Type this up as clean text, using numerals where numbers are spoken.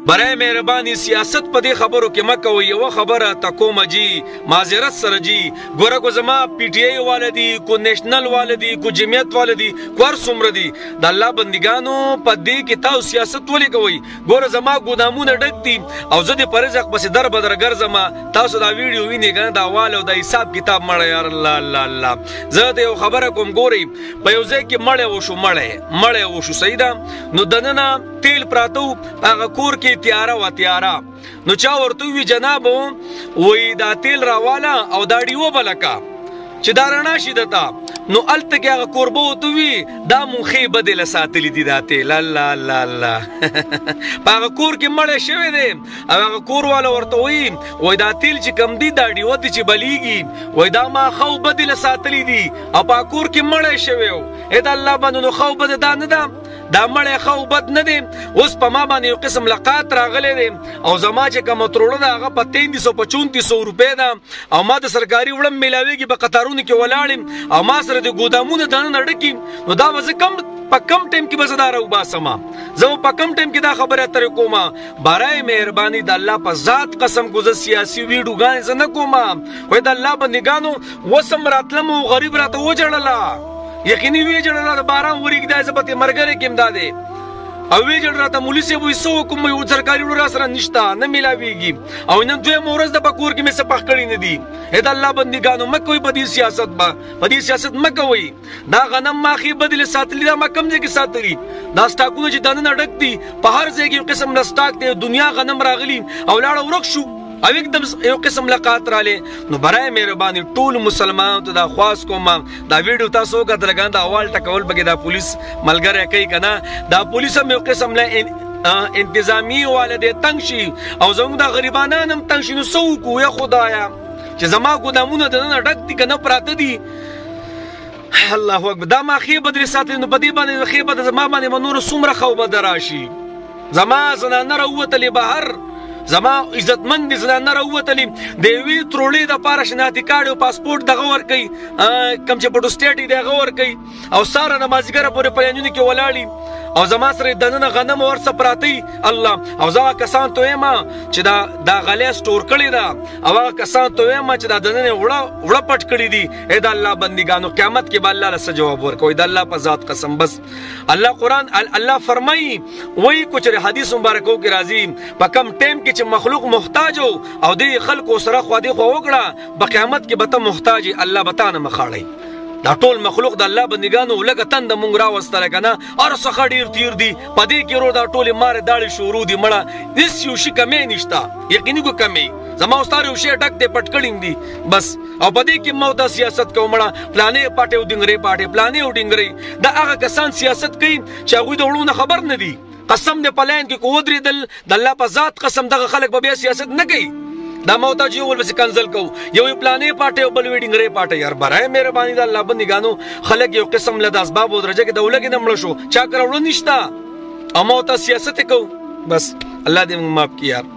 برای مهربانی سیاست په دې خبرو کې مکه وي یو خبره تکوم جی معذرت سره جی ګوره کو زما پی ټی آی والدي کو نېشنل والدي کو جمعیت والدي کو هر څومره دي د الله بندګانو په دې کې تاسو سیاست ولې کوي ګوره زما ګودامونه ډک دي او زه د پرزق پس در بدر ګرځم تاسو دا ویډیو وینئ کنه دا حواله او د حساب کتاب مړ یار الله الله الله زه ته یو خبره کوم ګوري په یو ځای کې مړ وشو صحیح ده نو دننه تیل پراتو هغه کور کې تیاره نو چا ورته وی جناب وای دا تیل راواله او دا ډیو بلکا چې دا رڼا شي دتا نو الته کې هغه قربو تو وی دا مونخه بدل ساتلی دي دا تیل الله الله الله هغه کور کې مړ شوی دی او هغه کور والا ورته وای دا تیل چې کم دی دا ډیو دي چې بلیږي وای دا ما خو بدل ساتلی دي او په کور کې مړ شوی او دا الله باندې نو خو بد دا نه ده دا مړی خو بد نه دی اوس په ما باندې یو قسم لقات راغلی دی او زما چې کومه تروړه ده هغه په 3300 په 3400 روپۍ ده او ما د سرکاري وړم میلاویږي په قطارونو کې ولاړم او ما سره د ګودامونه دننه ډکي نو دا به زه په کم ټایم کې به زه دا راوباسم زه په کم ټایم کې دا خبره اترې کوم برای مهرباني د الله په ذات قسم کو زه سیاسي ویډیوګانې زه نه کوم وای د الله بندګانو وسم راتلم او غریب راته وجړله یقیني وی جوړه د باران وریګ دای زبته مرګره کې امداده او وی جوړه ته مولوی سی وې سو کوم یو سرکاري وړ سره نشتا نه ملاویږي او نن دوی مورز د پکور کې مې سپخ کړی نه دي اې د الله بندګانو مکوې په دې سیاست په دې سیاست مکوې دا غنم ماخي بدل ساتلی دا مکم دې کې ساتلی دا سټاکونه چې دنه ډک دي په هر ځای کې یو قسم نستاک دی دنیا غنم راغلی او لاړه ورک شو او एकदम یو قسم لقات رااله نو برای مهرباني ټول مسلمانانو ته دا خواست کوم دا ویډیو تاسو وګورئ لګان دا اول ټکول بګی دا پولیس ملګری کوي کنه دا پولیس هم یو قسم له انتظامی والده تنگ شي او زموږ د غریبانو هم تنگ شي نو سو کو یا خدایا چې زما ګودامونه دنه ډک دي کنه پراته دي الله اکبر دا ما خې بدر ساتي نو بدی باندې خې بدر زما باندې منور سومره خو بدر راشي زما زنانه راوتلې بهر زما عزتمند زنانه راوتلې د وی ترولې د پاره شناختی کارت او پاسپورت دغه ور کوي کم چې پټو سټیټ دغه ور کوي او ساره نمازګره پورې پېنځونی کې ولاړی او زما سره دننه غنم ور سپراتی الله او زما کسان ته ما چې دا غلې سٹور کړی دا او هغه کسان ته ما چې دا دننه وړه پټ کړی دي اې د الله بندګانو قیامت کې به الله له جواب ورکوي د الله په ذات قسم بس الله قرآن الله فرمایي وای کوچره حدیث مبارکو کې راځي په کم ټیم کې چې مخلوق محتاج او د خلکو سره خو دې خو وکړه په قیامت کې به ته محتاج الله بتانه مخاړي دا ټول مخلوق د الله بندګانو لګه تند مونږ راوستل کنه ار څخه ډیر تیر دي پدې کې ورو دا ټول مار داړي شروع دي مړه هیڅ یو شي کمې نشتا یقیني کو کمې زما استاد یو شی ټک دې پټکړین دي بس او پدې کې مودا سیاست کوم مړه پلانې پټه او ډنګري پټه پلانې او ډنګري دا هغه کسان سیاست کوي چې هغه د وړو خبر نه دي قسم دې پلان کې کو ودرې د الله په ذات قسم دغه خلک به سیاست نه کوي دا موتا جی ول بس کنزل کو یو پلانې پټه او بل ویډینګ ری پټه یار برای مهرباني د الله بندګانو خلک یو قسم له اسباب او درجه کې دولګ نه مړ شو چا کړو نشتا او موتا سیاست کو بس الله دې معاف کړي یار